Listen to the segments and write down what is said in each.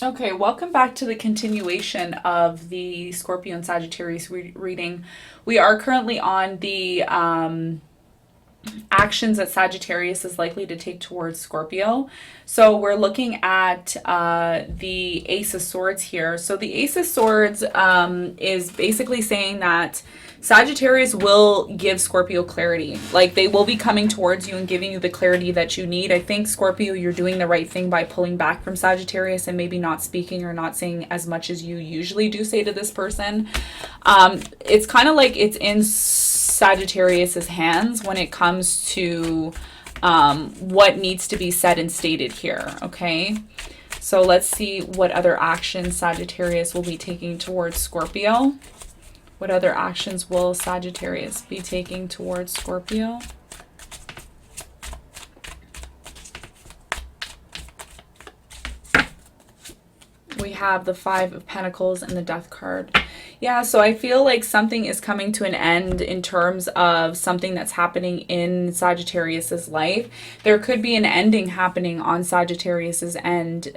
Okay, welcome back to the continuation of the Scorpio and Sagittarius reading. We are currently on the actions that Sagittarius is likely to take towards Scorpio. So we're looking at the Ace of Swords here. So the Ace of Swords is basically saying that Sagittarius will give Scorpio clarity. Like they will be coming towards you and giving you the clarity that you need. I think Scorpio, you're doing the right thing by pulling back from Sagittarius and maybe not speaking or not saying as much as you usually do say to this person. It's kind of like it's in Sagittarius's hands when it comes to what needs to be said and stated here. Okay. So let's see what other actions Sagittarius will be taking towards Scorpio. What other actions will Sagittarius be taking towards Scorpio? We have the Five of Pentacles and the Death card. Yeah, so I feel like something is coming to an end in terms of something that's happening in Sagittarius's life. There could be an ending happening on Sagittarius's end.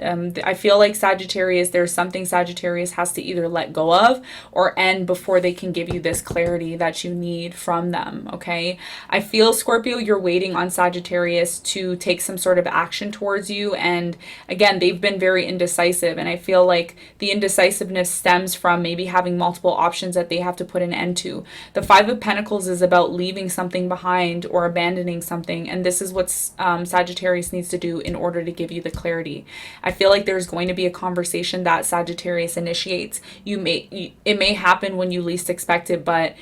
I feel like Sagittarius, there's something Sagittarius has to either let go of or end before they can give you this clarity that you need from them, okay? I feel, Scorpio, you're waiting on Sagittarius to take some sort of action towards you. And again, they've been very indecisive. And I feel like the indecisiveness stems from maybe having multiple options that they have to put an end to. The Five of Pentacles is about leaving something behind or abandoning something, and this is what Sagittarius needs to do in order to give you the clarity. I feel like there's going to be a conversation that Sagittarius initiates. It may happen when you least expect it, but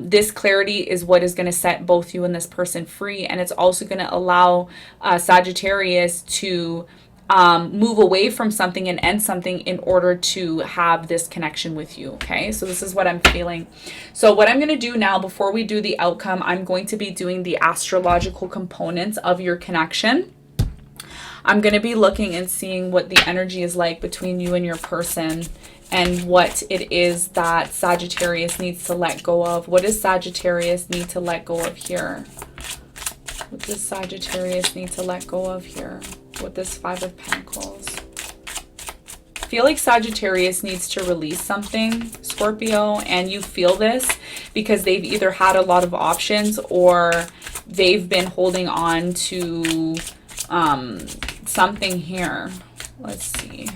this clarity is what is going to set both you and this person free, and it's also going to allow Sagittarius to move away from something and end something in order to have this connection with you. Okay, so this is what I'm feeling. So what I'm going to do now, before we do the outcome, I'm going to be doing the astrological components of your connection. I'm going to be looking and seeing what the energy is like between you and your person and what it is that Sagittarius needs to let go of. What does Sagittarius need to let go of here? What does Sagittarius need to let go of here with this Five of Pentacles? I feel like Sagittarius needs to release something, Scorpio, and you feel this because they've either had a lot of options or they've been holding on to something here. Let's see.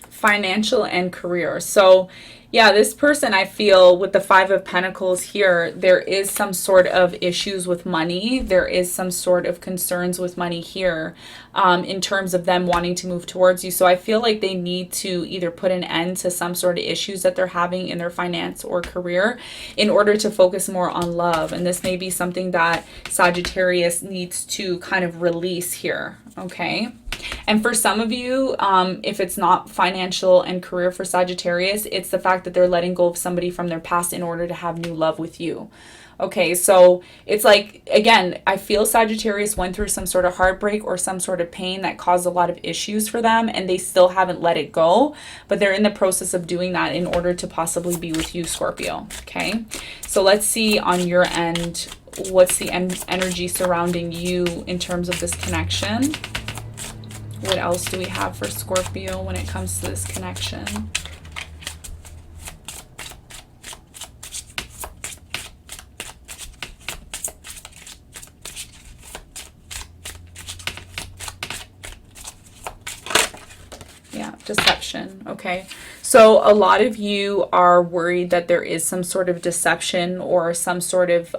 Financial and career. So yeah, this person, I feel with the Five of Pentacles here, there is some sort of issues with money. There is some sort of concerns with money here in terms of them wanting to move towards you. So I feel like they need to either put an end to some sort of issues that they're having in their finance or career in order to focus more on love. And this may be something that Sagittarius needs to kind of release here, okay? And for some of you, if it's not financial and career for Sagittarius, it's the fact that they're letting go of somebody from their past in order to have new love with you. Okay, so it's like, again, I feel Sagittarius went through some sort of heartbreak or some sort of pain that caused a lot of issues for them, and they still haven't let it go, but they're in the process of doing that in order to possibly be with you, Scorpio. Okay, so let's see on your end, what's the energy surrounding you in terms of this connection? What else do we have for Scorpio when it comes to this connection? Yeah, deception. Okay. So a lot of you are worried that there is some sort of deception or some sort of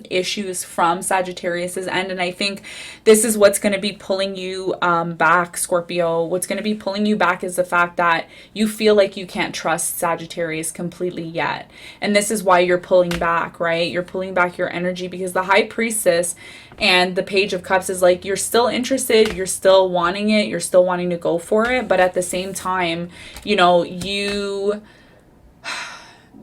issues from Sagittarius's end. And I think this is what's going to be pulling you back, Scorpio. What's going to be pulling you back is the fact that you feel like you can't trust Sagittarius completely yet. And this is why you're pulling back, right? You're pulling back your energy because the High Priestess and the Page of Cups is like, you're still interested, you're still wanting it, you're still wanting to go for it. But at the same time, you know,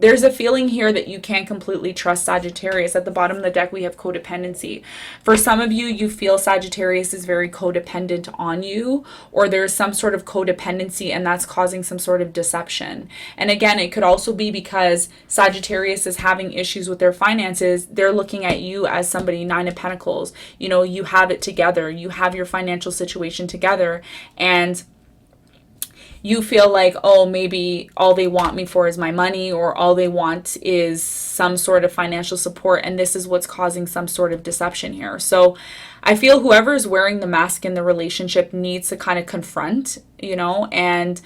there's a feeling here that you can't completely trust Sagittarius. At the bottom of the deck, we have codependency. For some of you, you feel Sagittarius is very codependent on you, or there's some sort of codependency and that's causing some sort of deception. And again, it could also be because Sagittarius is having issues with their finances. They're looking at you as somebody, Nine of Pentacles. You know, you have it together. You have your financial situation together, and you feel like, oh, maybe all they want me for is my money, or all they want is some sort of financial support, and this is what's causing some sort of deception here. So I feel whoever is wearing the mask in the relationship needs to kind of confront, you know, and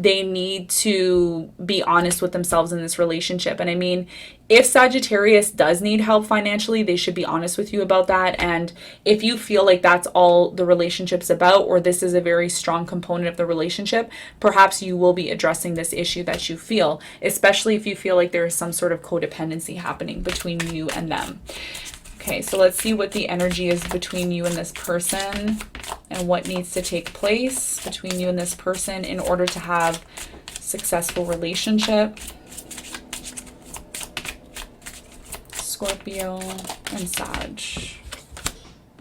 they need to be honest with themselves in this relationship. And I mean, if Sagittarius does need help financially, they should be honest with you about that. And if you feel like that's all the relationship's about, or this is a very strong component of the relationship, perhaps you will be addressing this issue that you feel, especially if you feel like there is some sort of codependency happening between you and them. Okay, so let's see what the energy is between you and this person, and what needs to take place between you and this person in order to have a successful relationship. Scorpio and Sag.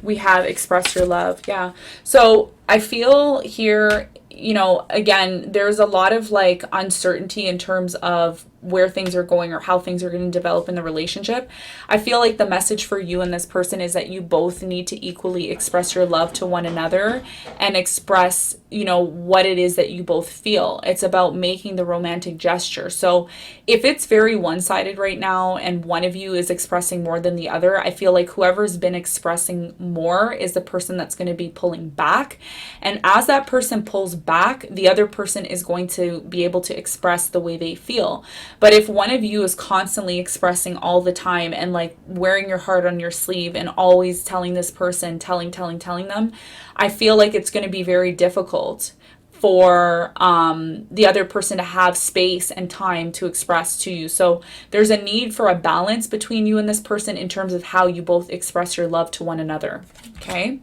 We have express your love. Yeah. So I feel here, you know, again, there's a lot of like uncertainty in terms of where things are going or how things are going to develop in the relationship. I feel like the message for you and this person is that you both need to equally express your love to one another and express, you know, what it is that you both feel. It's about making the romantic gesture. So if it's very one-sided right now and one of you is expressing more than the other, I feel like whoever's been expressing more is the person that's going to be pulling back. And as that person pulls back, the other person is going to be able to express the way they feel. But if one of you is constantly expressing all the time and like wearing your heart on your sleeve and always telling this person, telling them, I feel like it's going to be very difficult for the other person to have space and time to express to you. So there's a need for a balance between you and this person in terms of how you both express your love to one another. Okay?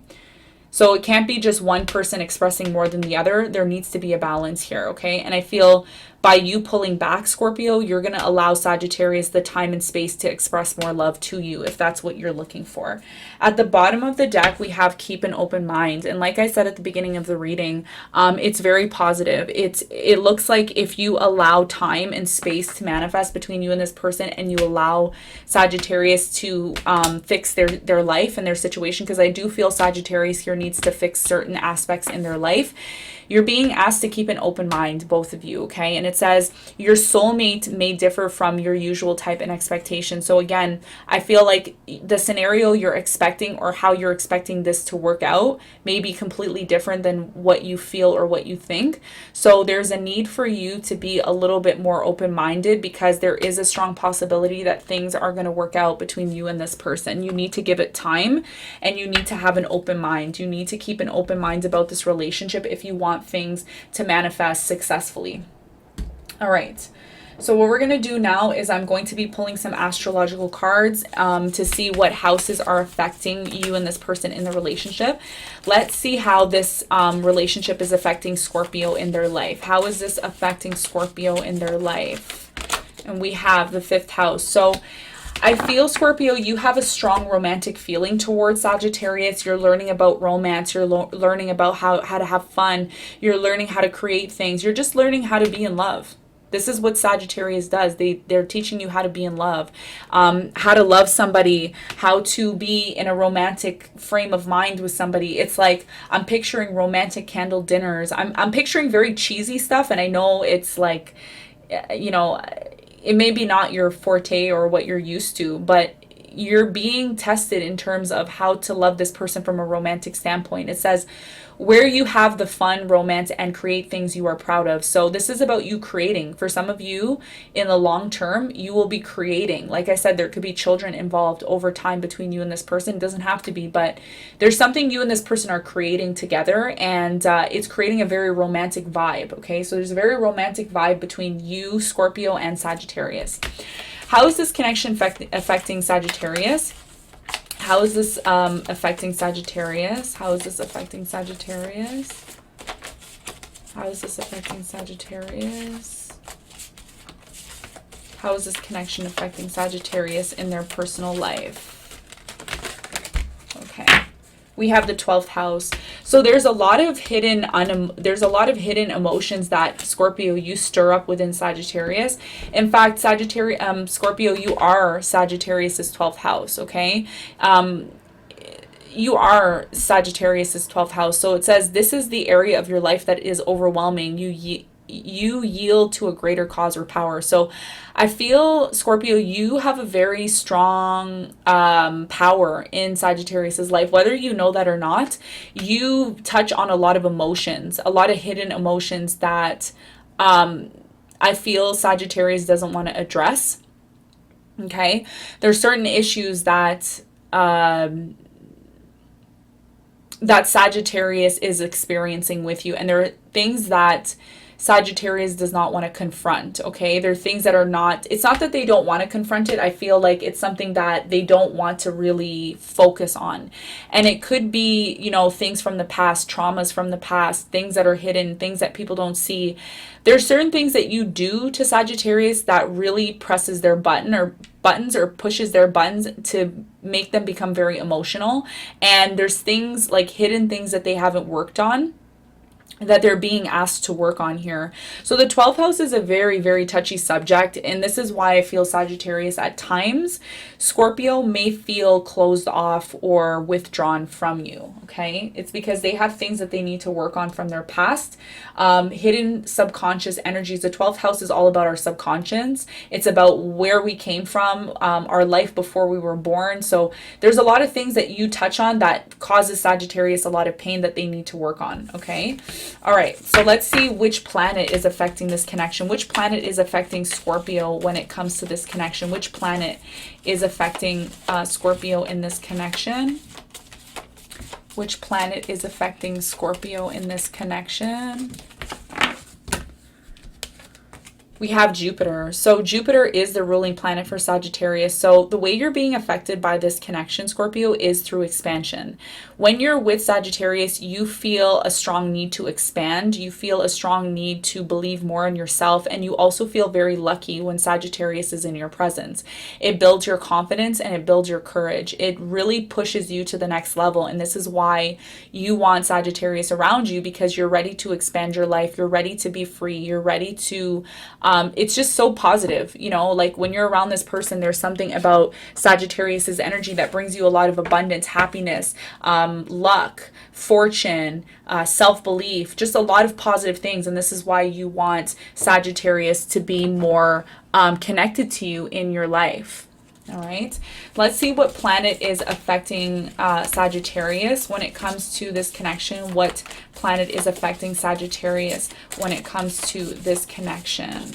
So it can't be just one person expressing more than the other. There needs to be a balance here, okay? And I feel by you pulling back, Scorpio, you're going to allow Sagittarius the time and space to express more love to you if that's what you're looking for. At the bottom of the deck, we have keep an open mind. And like I said at the beginning of the reading, it's very positive. It looks like if you allow time and space to manifest between you and this person, and you allow Sagittarius to fix their life and their situation, because I do feel Sagittarius here needs to fix certain aspects in their life. You're being asked to keep an open mind, both of you, okay? And it says your soulmate may differ from your usual type and expectation. So again, I feel like the scenario you're expecting or how you're expecting this to work out may be completely different than what you feel or what you think. So there's a need for you to be a little bit more open-minded, because there is a strong possibility that things are going to work out between you and this person. You need to give it time, and you need to have an open mind. You need to keep an open mind about this relationship if you want things to manifest successfully. All right. So what we're going to do now is I'm going to be pulling some astrological cards to see what houses are affecting you and this person in the relationship. Let's see how this relationship is affecting Scorpio in their life. How is this affecting Scorpio in their life? And we have the 5th house. So I feel, Scorpio, you have a strong romantic feeling towards Sagittarius. You're learning about romance. You're learning about how to have fun. You're learning how to create things. You're just learning how to be in love. This is what Sagittarius does. They're teaching you how to be in love, how to love somebody, how to be in a romantic frame of mind with somebody. It's like I'm picturing romantic candle dinners. I'm picturing very cheesy stuff, and I know it's like, you know, it may be not your forte or what you're used to, but you're being tested in terms of how to love this person from a romantic standpoint. It says where you have the fun, romance, and create things you are proud of. So this is about you creating. For some of you, in the long term, you will be creating. Like I said, there could be children involved over time between you and this person. It doesn't have to be, but there's something you and this person are creating together, and it's creating a very romantic vibe, okay? So there's a very romantic vibe between you, Scorpio, and Sagittarius. How is this connection affecting Sagittarius? How is this affecting Sagittarius? How is this affecting Sagittarius? How is this affecting Sagittarius? How is this connection affecting Sagittarius in their personal life? Okay. We have the 12th house. So there's a lot of hidden emotions that Scorpio, you stir up within Sagittarius. In fact, Scorpio, you are Sagittarius's 12th house, okay? You are Sagittarius's 12th house. So it says this is the area of your life that is overwhelming. You yield to a greater cause or power. So I feel, Scorpio, you have a very strong power in Sagittarius's life. Whether you know that or not, you touch on a lot of emotions, a lot of hidden emotions that I feel Sagittarius doesn't want to address. Okay? There's certain issues that that Sagittarius is experiencing with you, and there are things that Sagittarius does not want to confront, okay? There are things that are not, it's not that they don't want to confront it. I feel like it's something that they don't want to really focus on. And it could be, you know, things from the past, traumas from the past, things that are hidden, things that people don't see. There's certain things that you do to Sagittarius that really presses their buttons or pushes their buttons to make them become very emotional. And there's things like hidden things that they haven't worked on that they're being asked to work on here. So the 12th house is a very, very touchy subject. And this is why I feel Sagittarius at times, Scorpio may feel closed off or withdrawn from you. Okay. It's because they have things that they need to work on from their past. Hidden subconscious energies. The 12th house is all about our subconscious. It's about where we came from, our life before we were born. So there's a lot of things that you touch on that causes Sagittarius a lot of pain that they need to work on. Okay. All right, so let's see which planet is affecting this connection. Which planet is affecting Scorpio when it comes to this connection? Which planet is affecting Scorpio in this connection? Which planet is affecting Scorpio in this connection? We have Jupiter. So Jupiter is the ruling planet for Sagittarius. So the way you're being affected by this connection, Scorpio, is through expansion. When you're with Sagittarius, you feel a strong need to expand. You feel a strong need to believe more in yourself. And you also feel very lucky when Sagittarius is in your presence. It builds your confidence and it builds your courage. It really pushes you to the next level. And this is why you want Sagittarius around you, because you're ready to expand your life. You're ready to be free. You're ready to it's just so positive, you know, like when you're around this person, there's something about Sagittarius's energy that brings you a lot of abundance, happiness, luck, fortune, self-belief, just a lot of positive things. And this is why you want Sagittarius to be more connected to you in your life. All right, let's see what planet is affecting Sagittarius when it comes to this connection. What planet is affecting Sagittarius when it comes to this connection?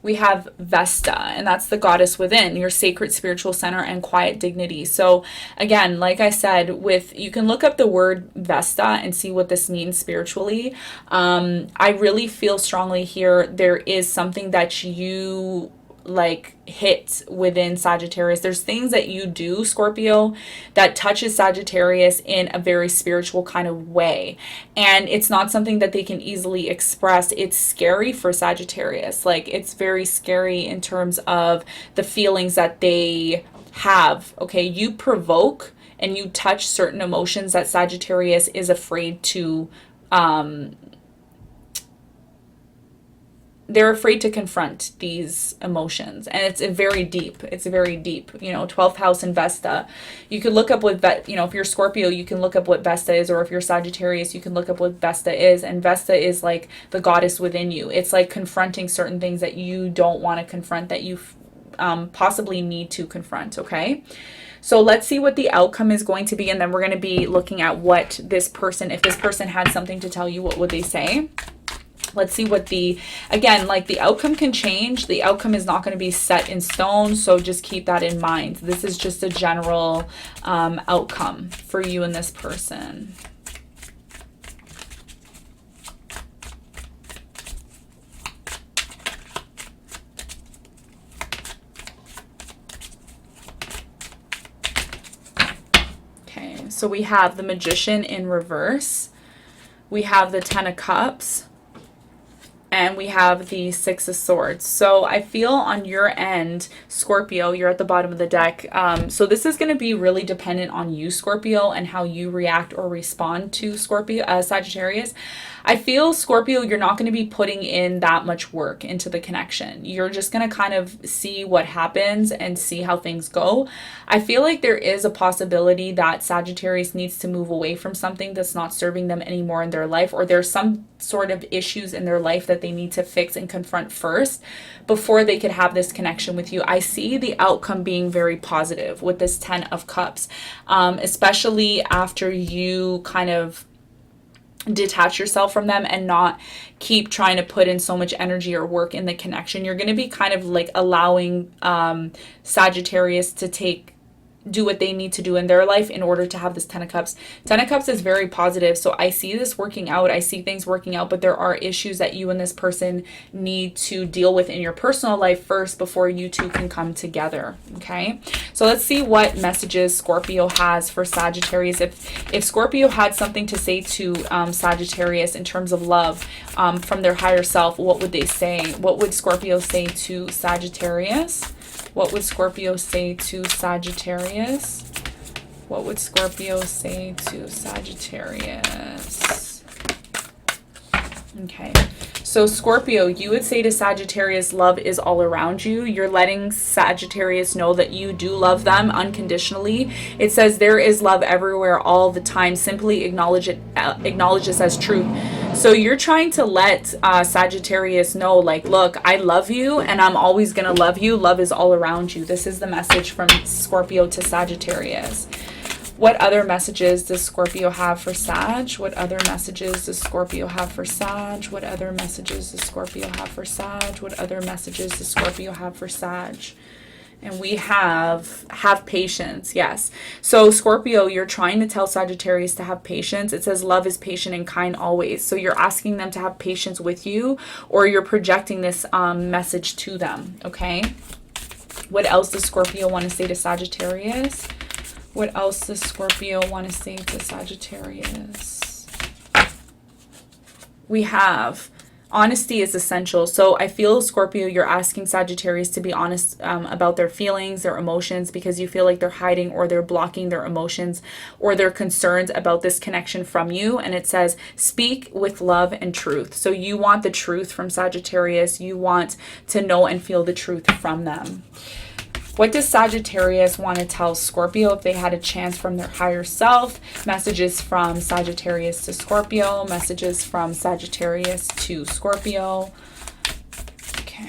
We have Vesta, and that's the goddess within, your sacred spiritual center and quiet dignity. So again, like I said, you can look up the word Vesta and see what this means spiritually. I really feel strongly here there is something that you like hit within Sagittarius. There's things that you do, Scorpio, that touches Sagittarius in a very spiritual kind of way. And it's not something that they can easily express. It's scary for Sagittarius. Like, it's very scary in terms of the feelings that they have. Okay, you provoke and you touch certain emotions that Sagittarius is afraid to they're afraid to confront these emotions. And it's very deep. It's very deep. You know, 12th house in Vesta. You could look up what, you know, if you're Scorpio, you can look up what Vesta is. Or if you're Sagittarius, you can look up what Vesta is. And Vesta is like the goddess within you. It's like confronting certain things that you don't want to confront, that you possibly need to confront, okay? So let's see what the outcome is going to be. And then we're going to be looking at what this person, if this person had something to tell you, what would they say? Let's see what again, like the outcome can change. The outcome is not going to be set in stone. So just keep that in mind. This is just a general outcome for you and this person. Okay, so we have the Magician in reverse. We have the Ten of Cups. and we have the Six of Swords. So I feel on your end, Scorpio, you're at the bottom of the deck. So this is going to be really dependent on you, Scorpio, and how you react or respond to Scorpio, Sagittarius. I feel, Scorpio, you're not going to be putting in that much work into the connection. You're just going to kind of see what happens and see how things go. I feel like there is a possibility that Sagittarius needs to move away from something that's not serving them anymore in their life, or there's some sort of issues in their life that they need to fix and confront first before they could have this connection with you. I see the outcome being very positive with this 10 of Cups, especially after you kind of detach yourself from them and not keep trying to put in so much energy or work in the connection. You're going to be kind of like allowing Sagittarius to do what they need to do in their life in order to have this 10 of Cups. 10 of Cups is very positive. So I see this working out. I see things working out, but there are issues that you and this person need to deal with in your personal life first before you two can come together. Okay. So let's see what messages Scorpio has for Sagittarius. If Scorpio had something to say to Sagittarius in terms of love from their higher self, what would they say? What would Scorpio say to Sagittarius? What would Scorpio say to Sagittarius? What would Scorpio say to Sagittarius? Okay. So Scorpio, you would say to Sagittarius, love is all around you. You're letting Sagittarius know that you do love them unconditionally. It says there is love everywhere all the time. Simply acknowledge it. Acknowledge this as truth. So you're trying to let Sagittarius know, like, look, I love you and I'm always going to love you. Love is all around you. This is the message from Scorpio to Sagittarius. What other messages does Scorpio have for Sag? What other messages does Scorpio have for Sag? What other messages does Scorpio have for Sag? What other messages does Scorpio have for Sag? And we have patience. Yes. So Scorpio, you're trying to tell Sagittarius to have patience. It says love is patient and kind always. So you're asking them to have patience with you, or you're projecting this message to them. Okay. What else does Scorpio want to say to Sagittarius? What else does Scorpio want to say to Sagittarius? We have honesty is essential. So I feel, Scorpio, you're asking Sagittarius to be honest about their feelings, their emotions, because you feel like they're hiding or they're blocking their emotions or their concerns about this connection from you. And it says, speak with love and truth. So you want the truth from Sagittarius. You want to know and feel the truth from them. What does Sagittarius want to tell Scorpio if they had a chance from their higher self? Messages from Sagittarius to Scorpio. Messages from Sagittarius to Scorpio. Okay.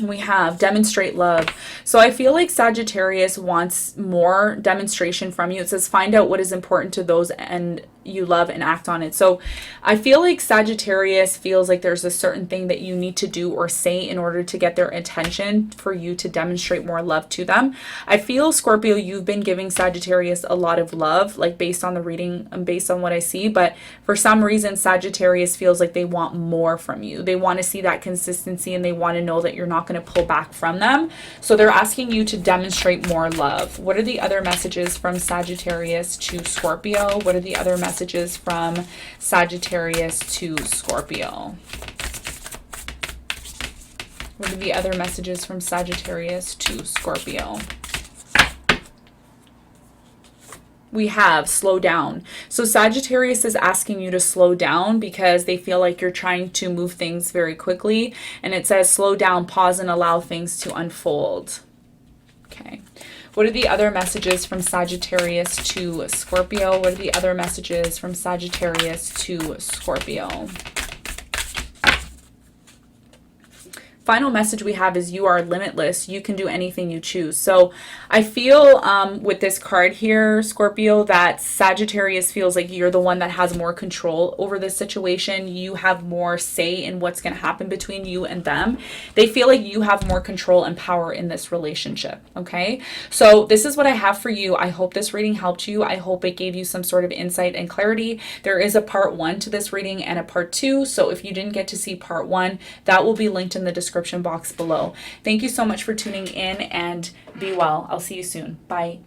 We have demonstrate love. So I feel like Sagittarius wants more demonstration from you. It says find out what is important to those and you love and act on it. So I feel like Sagittarius feels like there's a certain thing that you need to do or say in order to get their attention for you to demonstrate more love to them. I feel, Scorpio, you've been giving Sagittarius a lot of love, like based on the reading and based on what I see, but for some reason Sagittarius feels like they want more from you. They want to see that consistency and they want to know that you're not going to pull back from them. So they're asking you to demonstrate more love. What are the other messages from Sagittarius to Scorpio? What are the other messages from Sagittarius to Scorpio? What are the other messages from Sagittarius to Scorpio? We have slow down. So Sagittarius is asking you to slow down because they feel like you're trying to move things very quickly. And it says slow down, pause, and allow things to unfold. Okay. What are the other messages from Sagittarius to Scorpio? What are the other messages from Sagittarius to Scorpio? Final message we have is you are limitless. You can do anything you choose. So I feel with this card here, Scorpio, that Sagittarius feels like you're the one that has more control over this situation. You have more say in what's going to happen between you and them. They feel like you have more control and power in this relationship. Okay. So this is what I have for you. I hope this reading helped you. I hope it gave you some sort of insight and clarity. There is a part 1 to this reading and a part 2. So if you didn't get to see part 1, that will be linked in the description box below. Thank you so much for tuning in and be well. I'll see you soon. Bye.